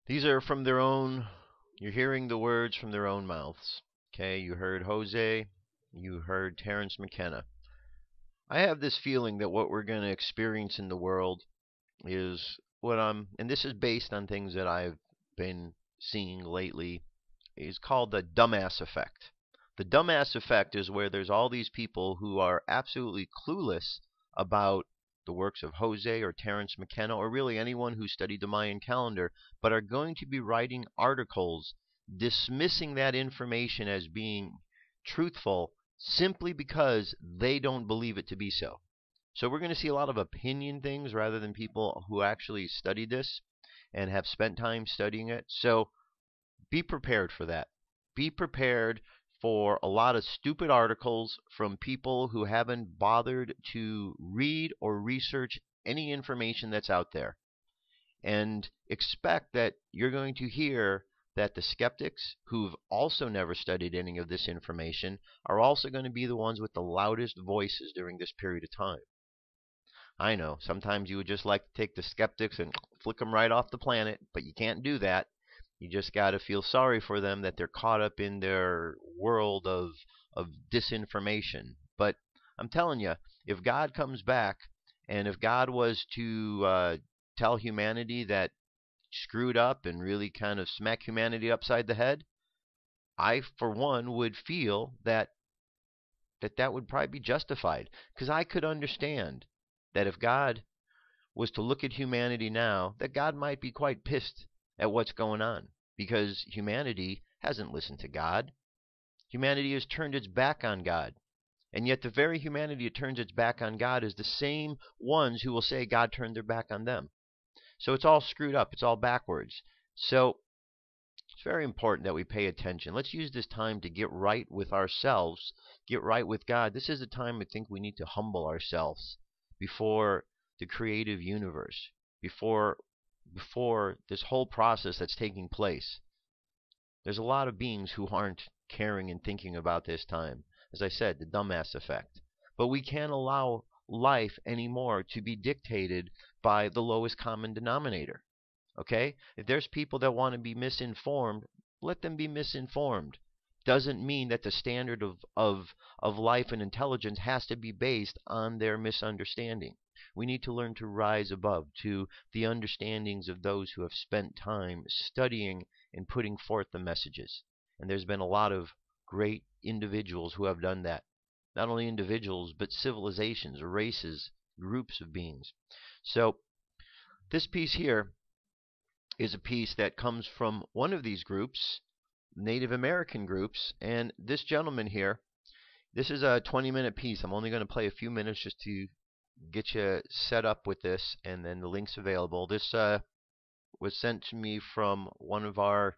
these are from their own, you're hearing the words from their own mouths. Okay, you heard Jose, you heard Terence McKenna. I have this feeling that what we're going to experience in the world is and this is based on things that I've been seeing lately, is called the dumbass effect. The dumbass effect is where there's all these people who are absolutely clueless about the works of Jose or Terence McKenna or really anyone who studied the Mayan calendar, but are going to be writing articles dismissing that information as being truthful simply because they don't believe it to be so. So we're going to see a lot of opinion things rather than people who actually studied this and have spent time studying it. So be prepared for that. Be prepared for a lot of stupid articles from people who haven't bothered to read or research any information that's out there. And expect that you're going to hear that the skeptics who've also never studied any of this information are also going to be the ones with the loudest voices during this period of time. I know, sometimes you would just like to take the skeptics and flick them right off the planet, but you can't do that. You just got to feel sorry for them that they're caught up in their world of disinformation. But I'm telling you, if God comes back, and if God was to tell humanity that screwed up and really kind of smack humanity upside the head, I, for one, would feel that would probably be justified. Because I could understand that if God was to look at humanity now, that God might be quite pissed at what's going on, because humanity hasn't listened to God. Humanity has turned its back on God. And yet the very humanity that turns its back on God is the same ones who will say God turned their back on them. So it's all screwed up. It's all backwards. So it's very important that we pay attention. Let's use this time to get right with ourselves, get right with God. This is the time I think we need to humble ourselves before the creative universe, before this whole process that's taking place. There's a lot of beings who aren't caring and thinking about this time. As I said, the dumbass effect. But we can't allow life anymore to be dictated by the lowest common denominator. Okay? If there's people that want to be misinformed, let them be misinformed. Doesn't mean that the standard of life and intelligence has to be based on their misunderstanding. We need to learn to rise above to the understandings of those who have spent time studying and putting forth the messages. And there's been a lot of great individuals who have done that. Not only individuals, but civilizations, races, groups of beings. So this piece here is a piece that comes from one of these groups, Native American groups, and this gentleman here, this is a 20-minute piece. I'm only going to play a few minutes just to get you set up with this, and then the link's available. This was sent to me from one of our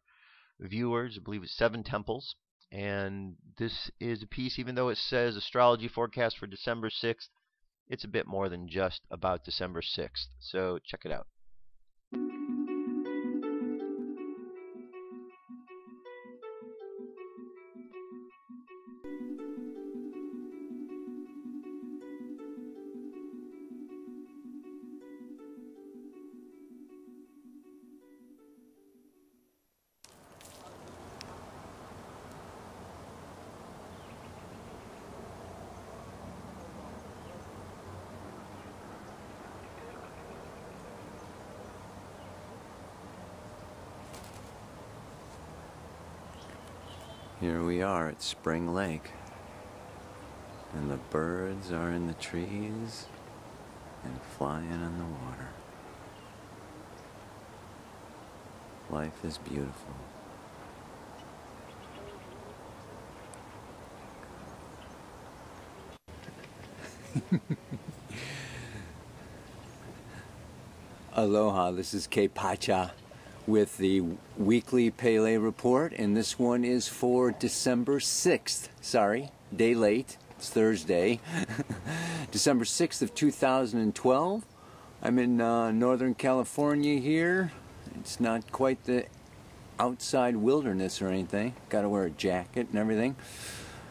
viewers, I believe it's Seven Temples, and this is a piece, even though it says astrology forecast for December 6th, it's a bit more than just about December 6th. So check it out. Here we are at Spring Lake, and the birds are in the trees and flying in the water. Life is beautiful. Aloha, this is K Pacha with the weekly Pele report, and this one is for December 6th. Sorry, day late. It's Thursday, December 6th of 2012. I'm in Northern California here. It's not quite the outside wilderness or anything. Got to wear a jacket and everything.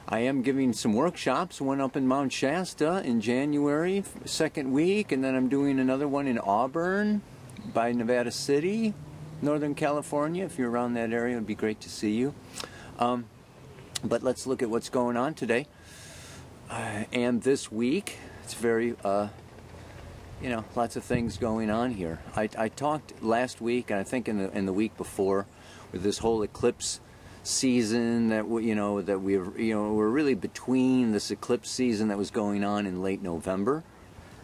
I am giving some workshops, one up in Mount Shasta in January, second week, and then I'm doing another one in Auburn by Nevada City, Northern California. If you're around that area, it would be great to see you. But let's look at what's going on today. And this week, it's very, you know, lots of things going on here. I talked last week, and I think in the week before, with this whole eclipse season that we're really between this eclipse season that was going on in late November,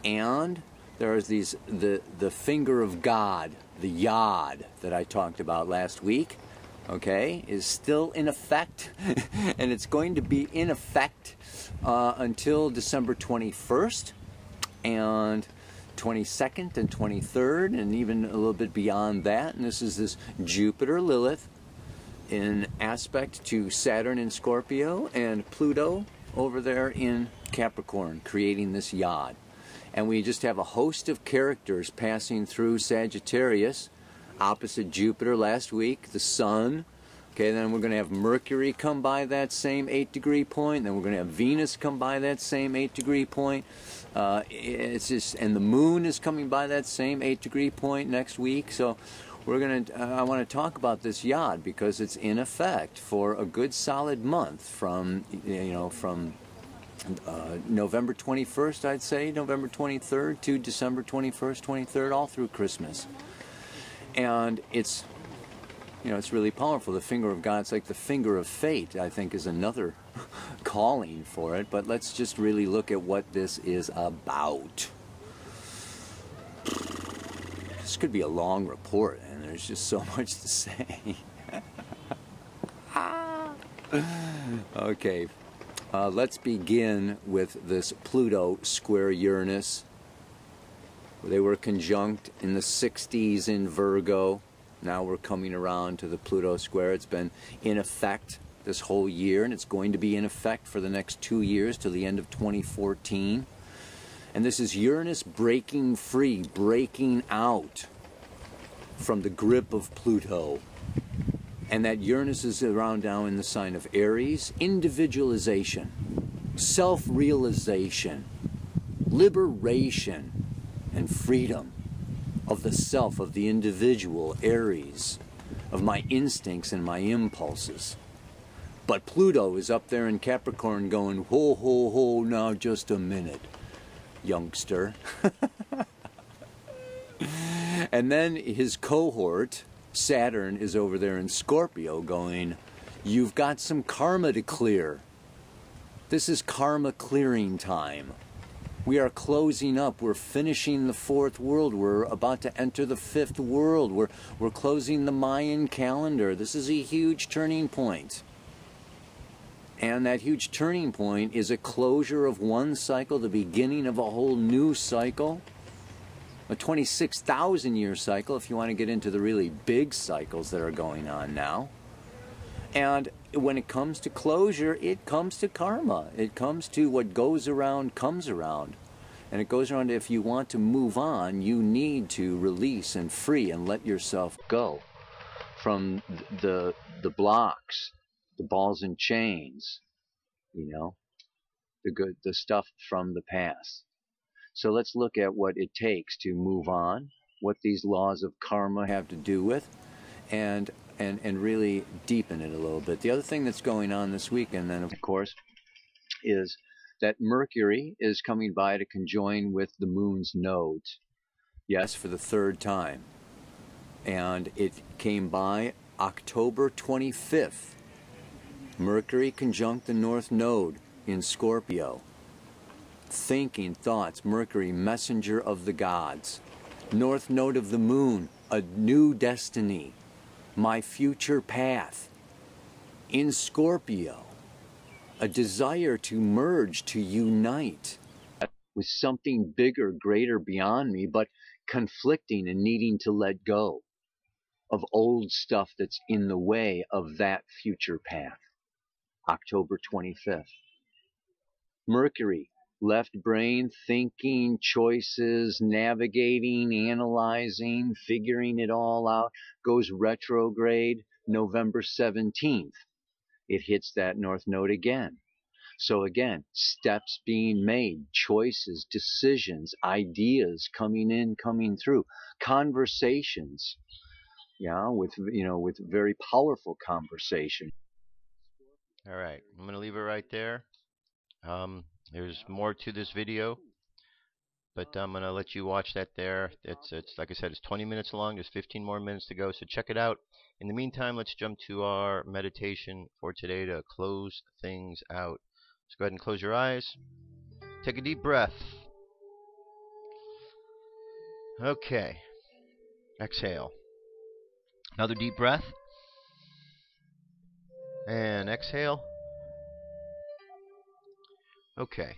and there's the finger of God, the Yod that I talked about last week, okay, is still in effect, and it's going to be in effect until December 21st and 22nd and 23rd, and even a little bit beyond that. And this is this Jupiter Lilith in aspect to Saturn in Scorpio and Pluto over there in Capricorn, creating this Yod. And we just have a host of characters passing through Sagittarius, opposite Jupiter last week, the Sun. Okay, then we're going to have Mercury come by that same 8-degree point. Then we're going to have Venus come by that same 8-degree point. It's just, and the Moon is coming by that same 8-degree point next week. So we're going to, I want to talk about this Yod because it's in effect for a good solid month from, from November 21st, I'd say, November 23rd to December 21st, 23rd, all through Christmas. And it's, it's really powerful. The finger of God, it's like the finger of fate, I think, is another calling for it. But let's just really look at what this is about. This could be a long report, and there's just so much to say. Okay, let's begin with this Pluto square Uranus. They were conjunct in the 60s in Virgo. Now we're coming around to the Pluto square. It's been in effect this whole year, and it's going to be in effect for the next 2 years till the end of 2014. And this is Uranus breaking free, breaking out from the grip of Pluto. And that Uranus is around now in the sign of Aries. Individualization, self-realization, liberation, and freedom of the self, of the individual, Aries, of my instincts and my impulses. But Pluto is up there in Capricorn going, ho, ho, ho, now just a minute, youngster. And then his cohort, Saturn, is over there in Scorpio going, you've got some karma to clear. This is karma clearing time. We are closing up. We're finishing the fourth world. We're about to enter the fifth world. We're closing the Mayan calendar. This is a huge turning point. And that huge turning point is a closure of one cycle, the beginning of a whole new cycle. A 26,000-year cycle, if you want to get into the really big cycles that are going on now. And when it comes to closure, it comes to karma. It comes to what goes around comes around. And it goes around, if you want to move on, you need to release and free and let yourself go from the blocks, the balls and chains, the stuff from the past. So let's look at what it takes to move on, what these laws of karma have to do with, and really deepen it a little bit. The other thing that's going on this weekend, then, of course, is that Mercury is coming by to conjoin with the Moon's nodes. Yes, for the third time. And it came by October 25th. Mercury conjunct the North Node in Scorpio. Thinking, thoughts, Mercury, messenger of the gods. North Node of the Moon, a new destiny. My future path. In Scorpio, a desire to merge, to unite with something bigger, greater beyond me, but conflicting and needing to let go of old stuff that's in the way of that future path. October 25th. Mercury, left brain, thinking, choices, navigating, analyzing, figuring it all out, goes retrograde November 17th. It hits that north node again. So again, steps being made, choices, decisions, ideas coming in, coming through, conversations, with very powerful conversation. All right, I'm going to leave it right there. There's more to this video, but I'm going to let you watch that there. It's like I said, it's 20 minutes long. There's 15 more minutes to go, so check it out. In the meantime, let's jump to our meditation for today to close things out. Let's go ahead and close your eyes. Take a deep breath. Okay. Exhale. Another deep breath. And exhale. Okay.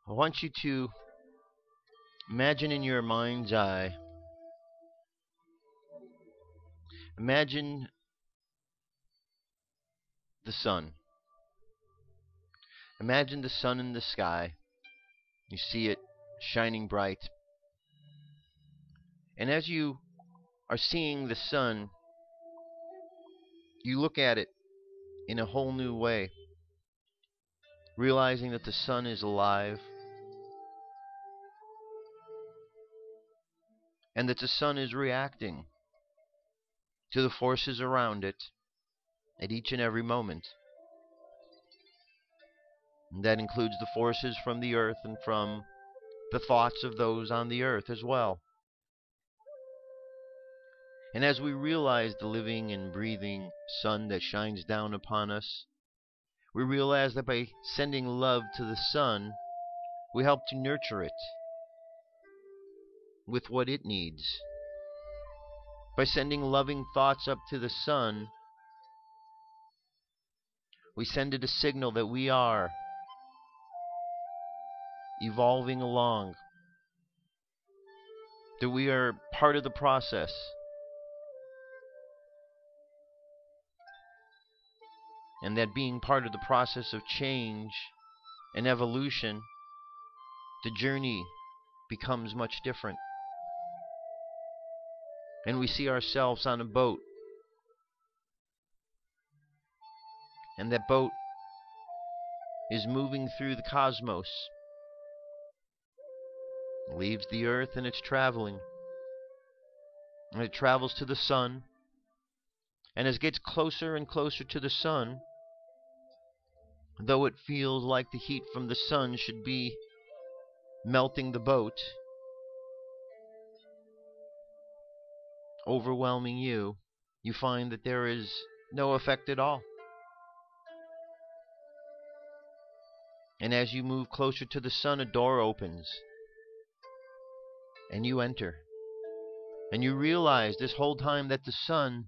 I want you to imagine in your mind's eye, imagine the sun. Imagine the sun in the sky. You see it shining bright. And as you are seeing the sun, you look at it in a whole new way, realizing that the sun is alive and that the sun is reacting to the forces around it at each and every moment. And that includes the forces from the earth and from the thoughts of those on the earth as well. And as we realize the living and breathing sun that shines down upon us, we realize that by sending love to the sun, we help to nurture it with what it needs. By sending loving thoughts up to the sun, we send it a signal that we are evolving along, that we are part of the process, and that being part of the process of change and evolution, the journey becomes much different. And we see ourselves on a boat, and that boat is moving through the cosmos. It leaves the earth and it's traveling. And it travels to the sun. And as it gets closer and closer to the sun, though it feels like the heat from the sun should be melting the boat, overwhelming you, you find that there is no effect at all. And as you move closer to the sun, a door opens. And you enter. And you realize this whole time that the sun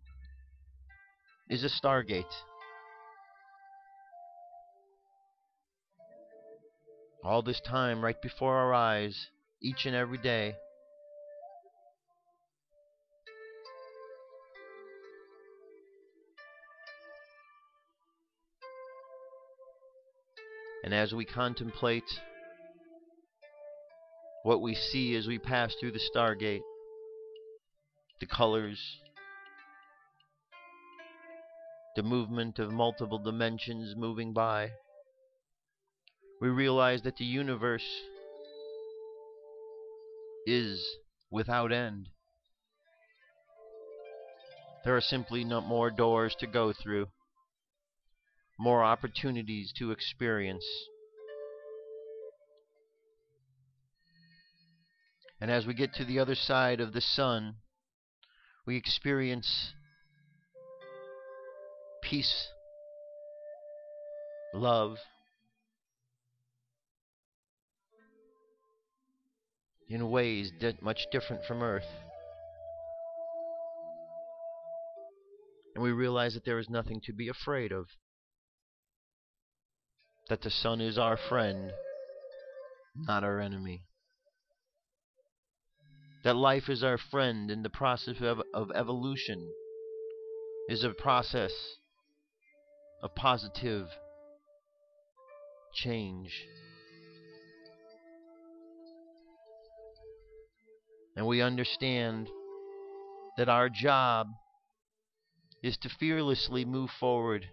is a stargate. All this time, right before our eyes, each and every day. And as we contemplate what we see as we pass through the stargate, the colors, the movement of multiple dimensions moving by, we realize that the universe is without end. There are simply no more doors to go through, more opportunities to experience. And as we get to the other side of the sun, we experience peace, love, in ways much different from Earth. And we realize that there is nothing to be afraid of. That the sun is our friend, not our enemy. That life is our friend, and the process of evolution is a process of positive change. And we understand that our job is to fearlessly move forward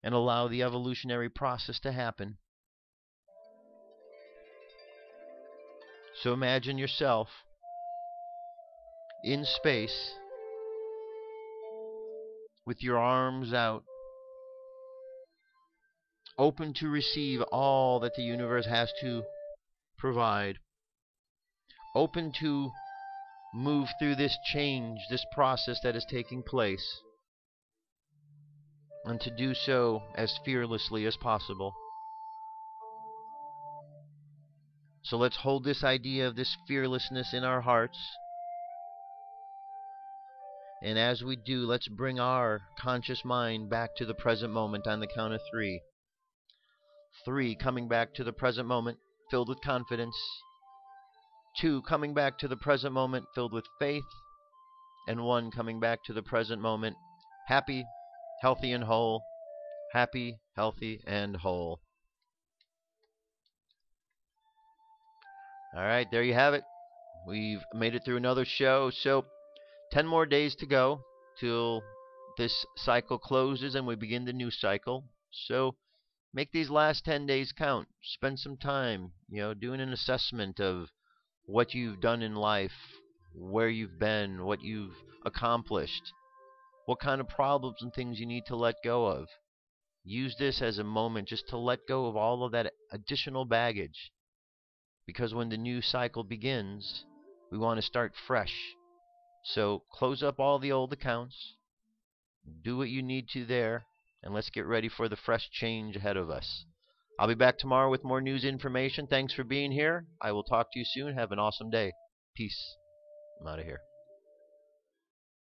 and allow the evolutionary process to happen. So imagine yourself in space with your arms out, open to receive all that the universe has to provide, open to move through this change, this process that is taking place, and to do so as fearlessly as possible. So let's hold this idea of this fearlessness in our hearts. And as we do, let's bring our conscious mind back to the present moment on the count of 3. 3, coming back to the present moment, filled with confidence. 2, coming back to the present moment, filled with faith. And 1, coming back to the present moment, happy, healthy, and whole. Happy, healthy, and whole. All right, there you have it. We've made it through another show. So 10 more days to go till this cycle closes and we begin the new cycle. So make these last 10 days count. Spend some time, doing an assessment of what you've done in life, where you've been, what you've accomplished, what kind of problems and things you need to let go of. Use this as a moment just to let go of all of that additional baggage. Because when the new cycle begins, we want to start fresh. So close up all the old accounts, do what you need to there, and let's get ready for the fresh change ahead of us. I'll be back tomorrow with more news information. Thanks for being here. I will talk to you soon. Have an awesome day. Peace. I'm out of here.